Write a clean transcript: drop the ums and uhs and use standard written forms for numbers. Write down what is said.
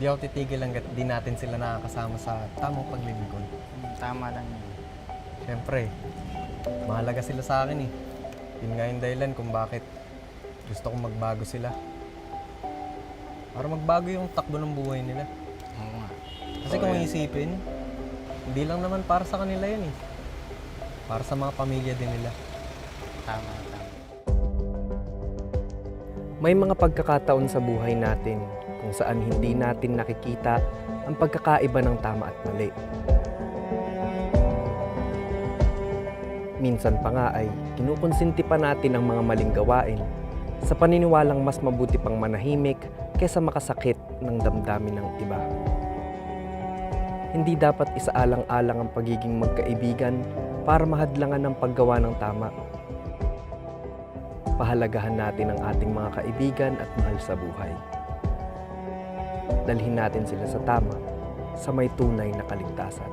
Di ako titigil hanggat di natin sila nakakasama sa tamang paglilingkod. Tama lang yun. Siyempre, mahalaga sila sa akin eh. Yun nga yung dahilan kung bakit gusto kong magbago sila. Para magbago yung takbo ng buhay nila. Oo nga. Kasi kung isipin, hindi lang naman para sa kanila yun eh. Para sa mga pamilya din nila. Tama, tama. May mga pagkakataon sa buhay natin kung saan hindi natin nakikita ang pagkakaiba ng tama at mali. Minsan pa nga ay kinukonsinti pa natin ang mga maling gawain sa paniniwalang mas mabuti pang manahimik kaysa makasakit ng damdamin ng iba. Hindi dapat isaalang-alang ang pagiging magkaibigan para mahadlangan ang paggawa ng tama. Pahalagahan natin ang ating mga kaibigan at mahal sa buhay. Dalhin natin sila sa tama, sa may tunay na kaligtasan.